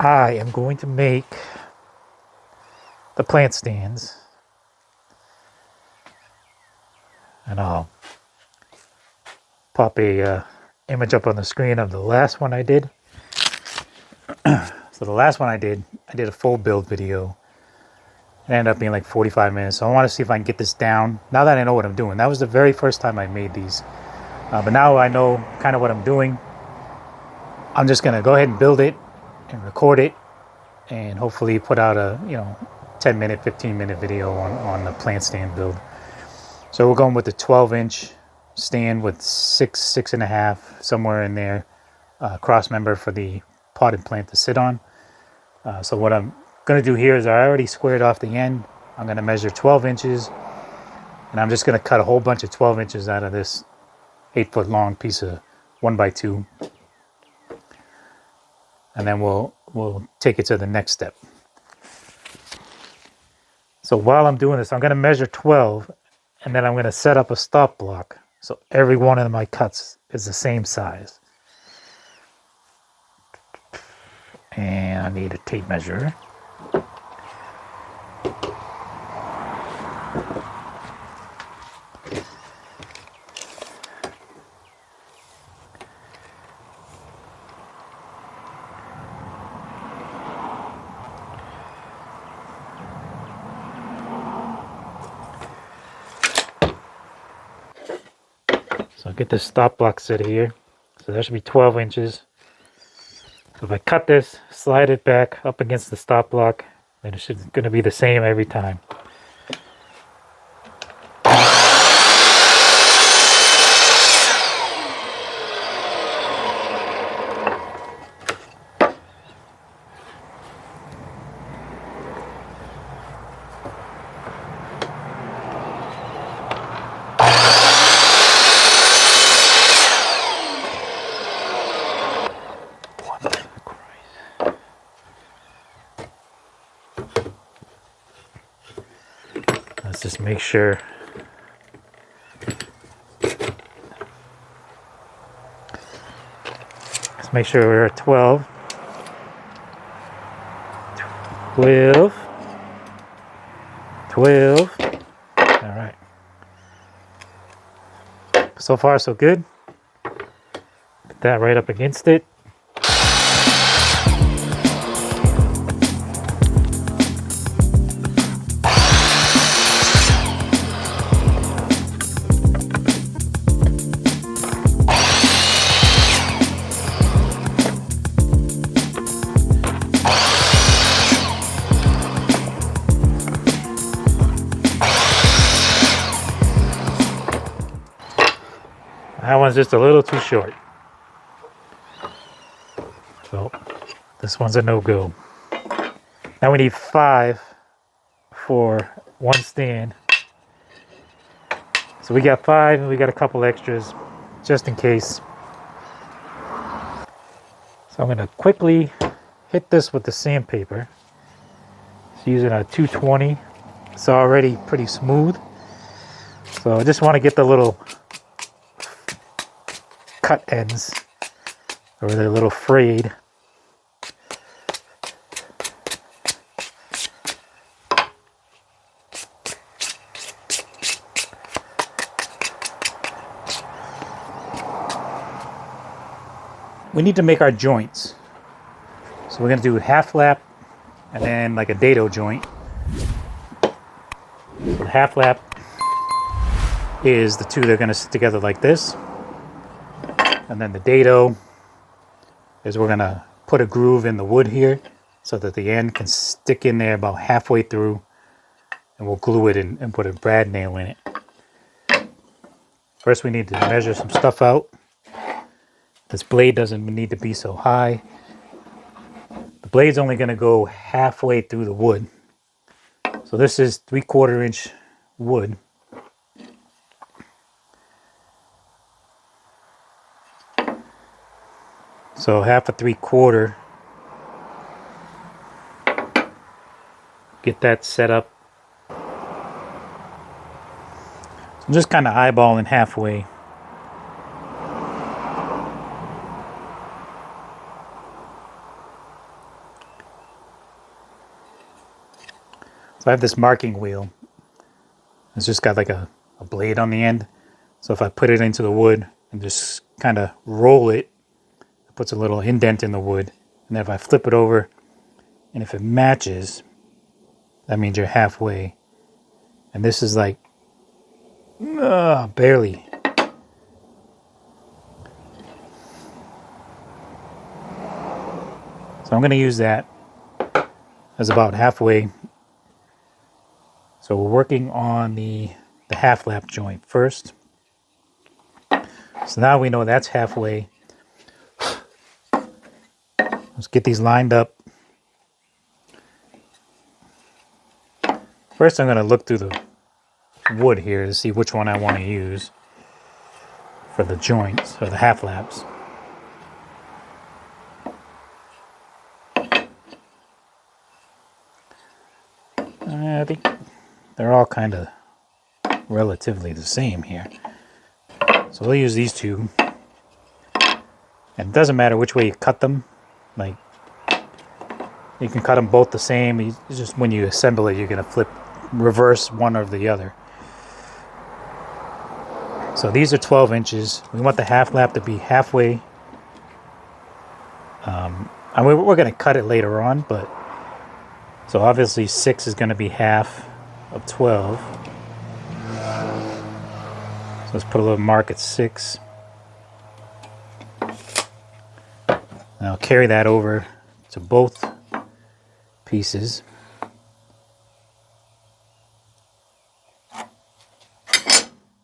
I am going to make the plant stands, and I'll pop a image up on the screen of the last one I did. So the last one I did a full build video. It ended up being like 45 minutes. So I want to see if I can get this down now that I know what I'm doing. That was the very first time I made these. But now I know kind of what I'm doing. I'm just going to go ahead and build it and record it and hopefully put out a 10-minute, 15-minute video on the plant stand build. So we're going with the 12-inch stand with 6.5, somewhere in there, cross member for the potted plant to sit on. So what I'm going to do here is I already squared off the end. I'm going to measure 12 inches, and I'm just going to cut a whole bunch of 12 inches out of this 8-foot long piece of 1x2. And then we'll take it to the next step. So while I'm doing this, I'm going to measure 12, and then I'm going to set up a stop block so every one of my cuts is the same size. And I need a tape measure. So I'll get this stop block set here. So that should be 12 inches. So if I cut this, slide it back up against the stop block, then it's going to be the same every time. Let's just make sure. Let's make sure we're at 12. 12. 12. All right. So far, so good. Put that right up against it. That one's just a little too short. So this one's a no-go. Now we need 5 for one stand. So we got 5 and we got a couple extras just in case. So I'm going to quickly hit this with the sandpaper. It's using a 220. It's already pretty smooth. So I just want to get the little cut ends, or they're a little frayed. We need to make our joints. So we're going to do half lap and then like a dado joint. The half lap is the two that are going to sit together like this. And then the dado is we're going to put a groove in the wood here so that the end can stick in there about halfway through, and we'll glue it in and put a brad nail in it. First we need to measure some stuff out. This blade doesn't need to be so high. The blade's only going to go halfway through the wood. So this is 3/4 inch wood. So half a 3/4. Get that set up. I'm just kind of eyeballing halfway. So I have this marking wheel. It's just got like a blade on the end. So if I put it into the wood and just kind of roll it, it puts a little indent in the wood. And then if I flip it over, and if it matches, that means you're halfway. And this is like barely. So I'm going to use that as about halfway. So we're working on the half lap joint first. So now we know that's halfway. Let's get these lined up. First I'm going to look through the wood here to see which one I want to use for the joints, or the half laps. I think they're all kind of relatively the same here. So we'll use these two. And it doesn't matter which way you cut them. Like, you can cut them both the same. It's just when you assemble it, you're going to reverse one or the other. So these are 12 inches. We want the half lap to be halfway. And we're going to cut it later on, but so obviously 6 is going to be half of 12. So let's put a little mark at 6. And I'll carry that over to both pieces.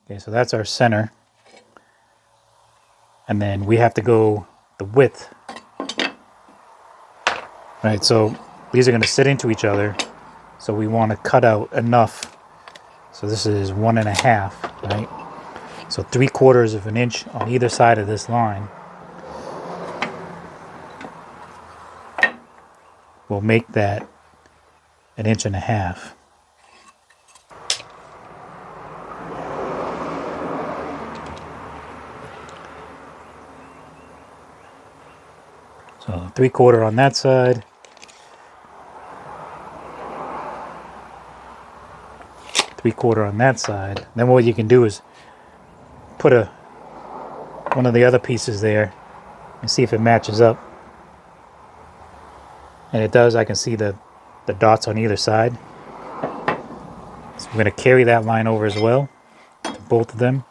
Okay, so that's our center. And then we have to go the width. Right, so these are going to sit into each other. So we want to cut out enough. So this is 1.5, right? So 3/4 of an inch on either side of this line will make that 1.5 inches. So 3/4 on that side. 3/4 on that side. Then what you can do is put one of the other pieces there and see if it matches up. And it does. I can see the dots on either side. So I'm going to carry that line over as well to both of them.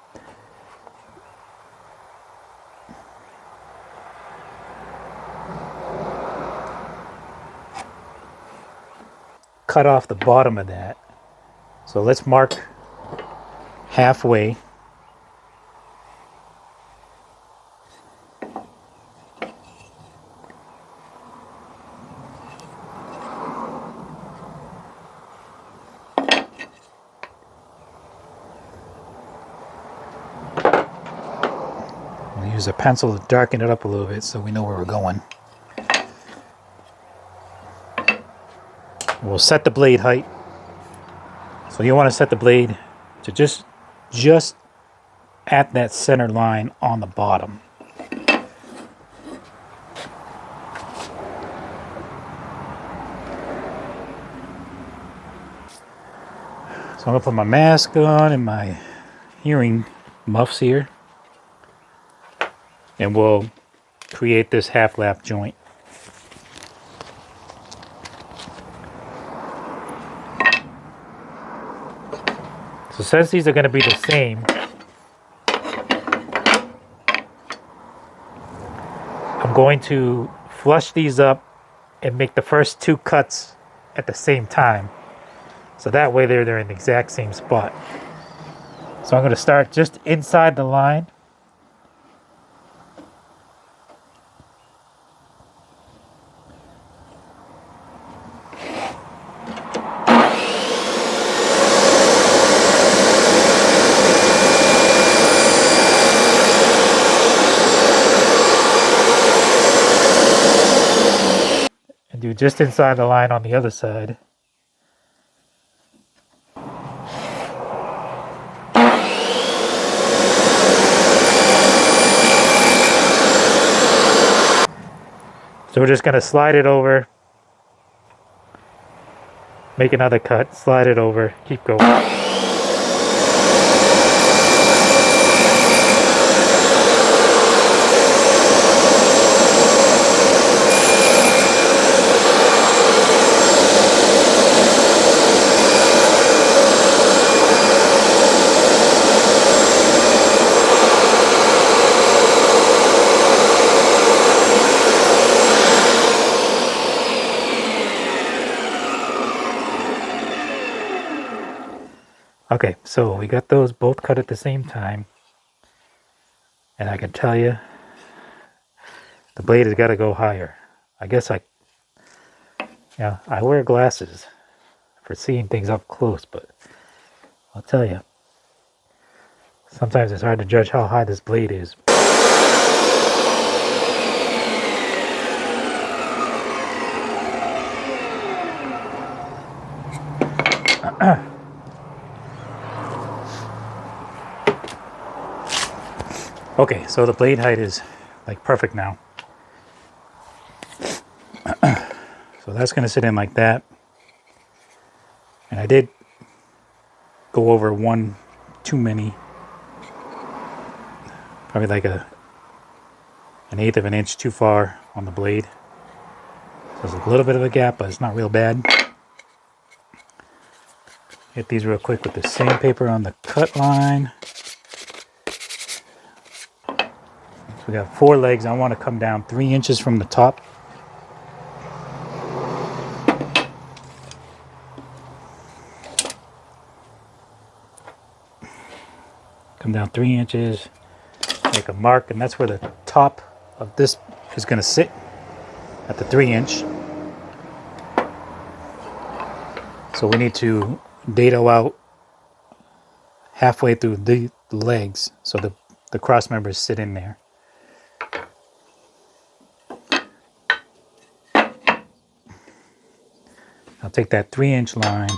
Cut off the bottom of that. So let's mark halfway. We'll use a pencil to darken it up a little bit so we know where we're going. We'll set the blade height. So you want to set the blade to just at that center line on the bottom. So I'm going to put my mask on and my hearing muffs here. And we'll create this half lap joint. So since these are going to be the same, I'm going to flush these up and make the first 2 cuts at the same time. So that way they're in the exact same spot. So I'm going to start just inside the line. Do just inside the line on the other side. So we're just going to slide it over Make another cut, slide it over, keep going. Okay, so we got those both cut at the same time. And I can tell you, the blade has got to go higher. I guess I wear glasses for seeing things up close, but I'll tell you, sometimes it's hard to judge how high this blade is. Okay, so the blade height is like perfect now. So that's going to sit in like that. And I did go over one too many. Probably like an eighth of an inch too far on the blade. So there's a little bit of a gap, but it's not real bad. Hit these real quick with the sandpaper on the cut line. So we got 4 legs. I want to come down 3 inches from the top. Come down 3 inches, make a mark, and that's where the top of this is going to sit, at the 3 inch. So we need to dado out halfway through the legs so the cross members sit in there. I'll take that 3 inch line,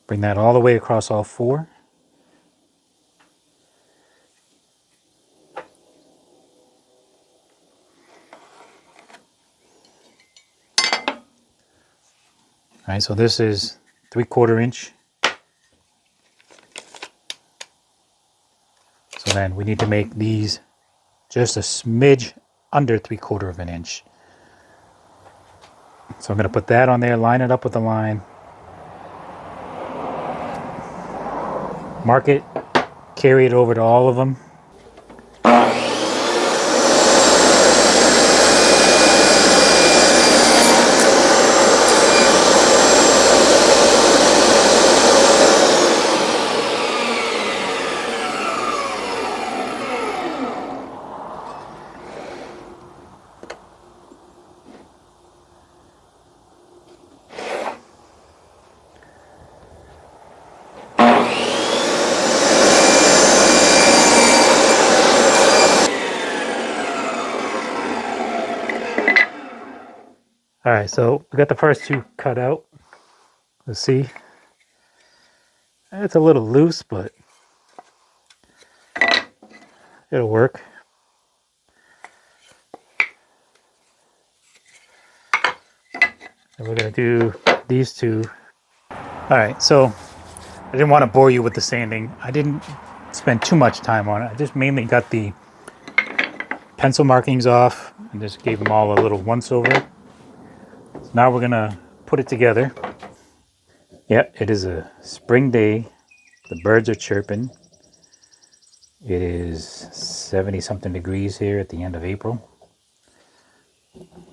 bring that all the way across all 4. All right, so this is 3/4 inch. So then we need to make these just a smidge under 3/4 of an inch. So I'm going to put that on there, line it up with the line, mark it, carry it over to all of them. All right, so we got the first 2 cut out. Let's see. It's a little loose, but it'll work. And we're going to do these 2. All right, so I didn't want to bore you with the sanding. I didn't spend too much time on it. I just mainly got the pencil markings off and just gave them all a little once over. So now we're going to put it together. Yep, it is a spring day. The birds are chirping. It is 70 something degrees here at the end of April.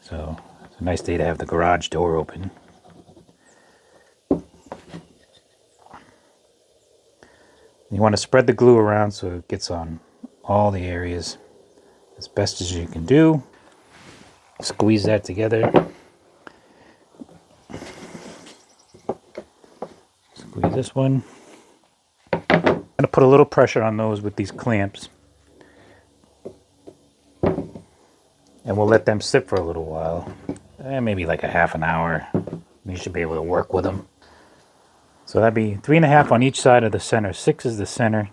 So it's a nice day to have the garage door open. You want to spread the glue around so it gets on all the areas as best as you can do. Squeeze that together. Squeeze this one. I'm going to put a little pressure on those with these clamps. And we'll let them sit for a little while. Maybe like a half an hour. You should be able to work with them. So that'd be 3.5 on each side of the center. 6 is the center,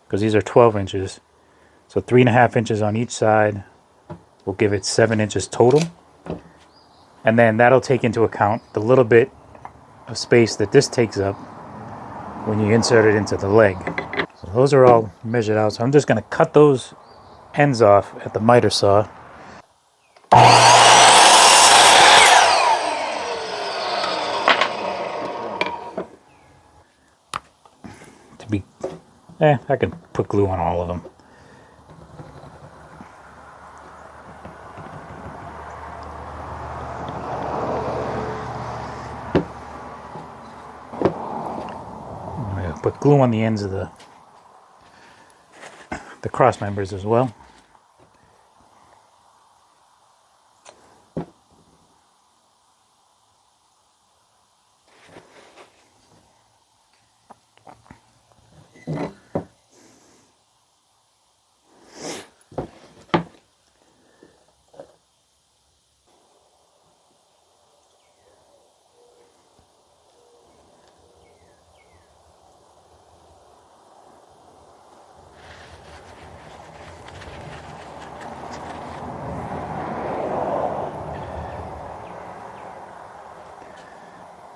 because these are 12 inches. So 3.5 inches on each side will give it 7 inches total. And then that'll take into account the little bit of space that this takes up when you insert it into the leg. So those are all measured out. So I'm just going to cut those ends off at the miter saw. To be, I could put glue on all of them. I'm going to put glue on the ends of the cross members as well.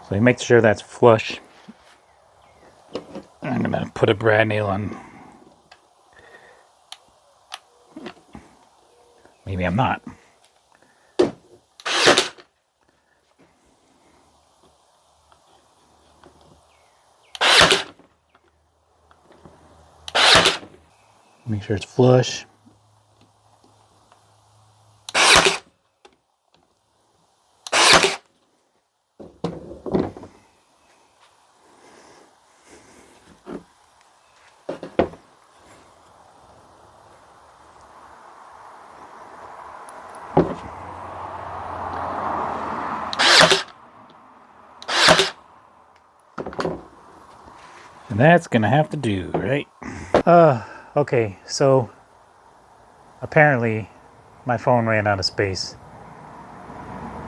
So you make sure that's flush. I'm going to put a brad nail on. Maybe I'm not. Make sure it's flush. And that's gonna have to do, right? Okay, so apparently my phone ran out of space.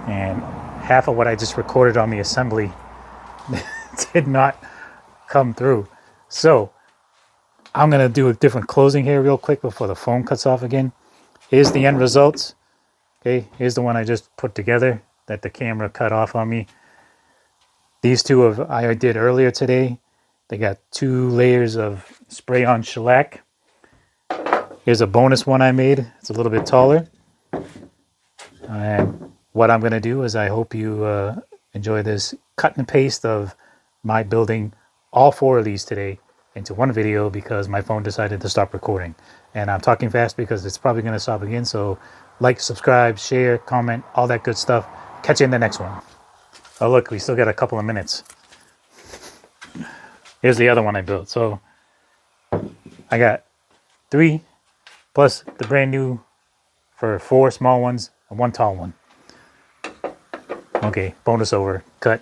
And half of what I just recorded on the assembly did not come through. So I'm gonna do a different closing here real quick before the phone cuts off again. Here's the end results. Okay, here's the one I just put together that the camera cut off on me. These two I did earlier today. They got 2 layers of spray-on shellac. Here's a bonus one I made. It's a little bit taller. And what I'm going to do is I hope you enjoy this cut and paste of my building all 4 of these today into one video because my phone decided to stop recording. And I'm talking fast because it's probably going to stop again. So like, subscribe, share, comment, all that good stuff. Catch you in the next one. Oh, look, we still got a couple of minutes. Here's the other one I built. So I got 3 plus the brand new for 4 small ones and 1 tall one. Okay, bonus over. Cut.